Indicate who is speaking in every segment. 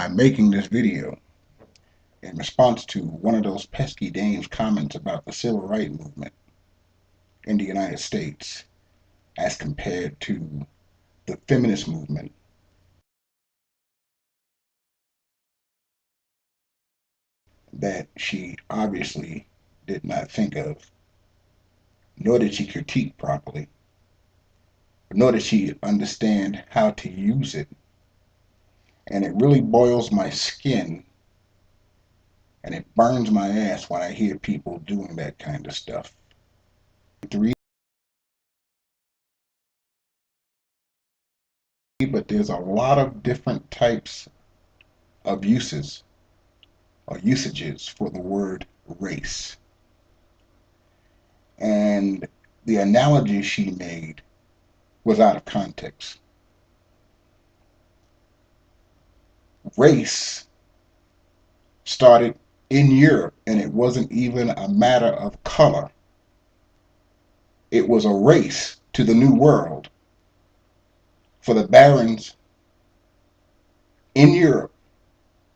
Speaker 1: I'm making this video in response to one of those pesky dames' comments about the civil rights movement in the United States as compared to the feminist movement that she obviously did not think of, nor did she critique properly, nor did she understand how to use it. And it really boils my skin and it burns my ass when I hear people doing that kind of stuff. But there's a lot of different types of uses or usages for the word race. And the analogy she made was out of context. Race started in Europe, and it wasn't even a matter of color. It was a race to the New World for the barons in Europe,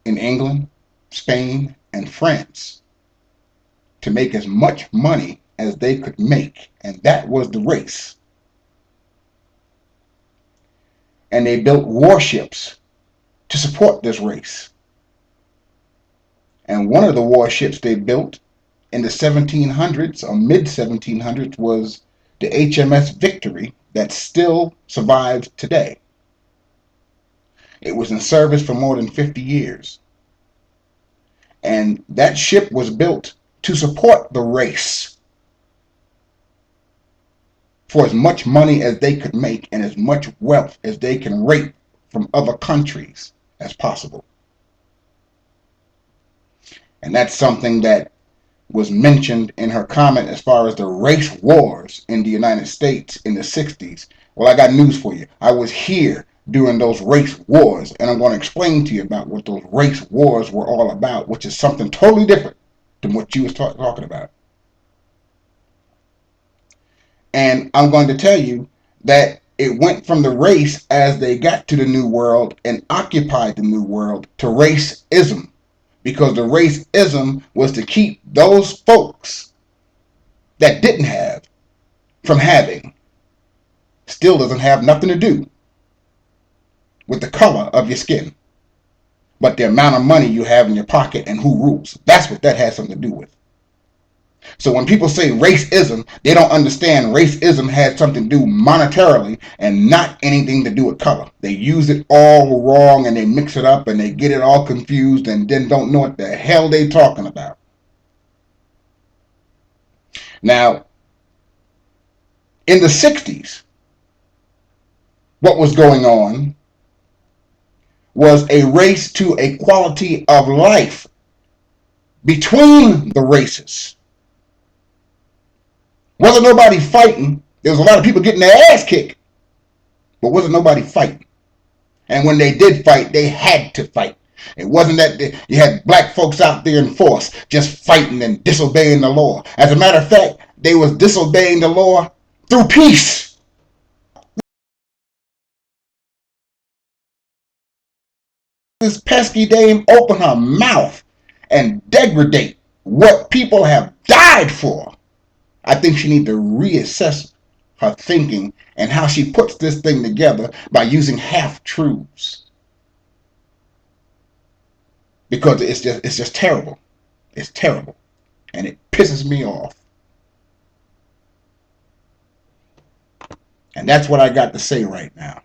Speaker 1: in England, Spain, and France, to make as much money as they could make, and that was the race. And they built warships to support this race. And one of the warships they built in the 1700s or mid 1700s was the HMS Victory that still survives today. It was in service for more than 50 years. And that ship was built to support the race for as much money as they could make and as much wealth as they can rape from other countries as possible. And that's something that was mentioned in her comment as far as the race wars in the United States in the 60s. Well, I got news for you. I was here during those race wars, and I'm going to explain to you about what those race wars were all about, which is something totally different than what you was talking about. And I'm going to tell you that it went from the race as they got to the New World and occupied the New World to racism, because the racism was to keep those folks that didn't have from having. Still doesn't have nothing to do with the color of your skin, but the amount of money you have in your pocket and who rules. That's what that has something to do with. So when people say racism, they don't understand racism has something to do monetarily and not anything to do with color. They use it all wrong and they mix it up and they get it all confused and then don't know what the hell they're talking about. Now, in the 60s, what was going on was a race to a quality of life between the races. Wasn't nobody fighting. There was a lot of people getting their ass kicked, but wasn't nobody fighting. And when they did fight, they had to fight. It wasn't that you had black folks out there in force just fighting and disobeying the law. As a matter of fact, they was disobeying the law through peace. This pesky dame open her mouth and degrade what people have died for. I think she needs to reassess her thinking and how she puts this thing together by using half-truths. Because it's just terrible. It's terrible. And it pisses me off. And that's what I got to say right now.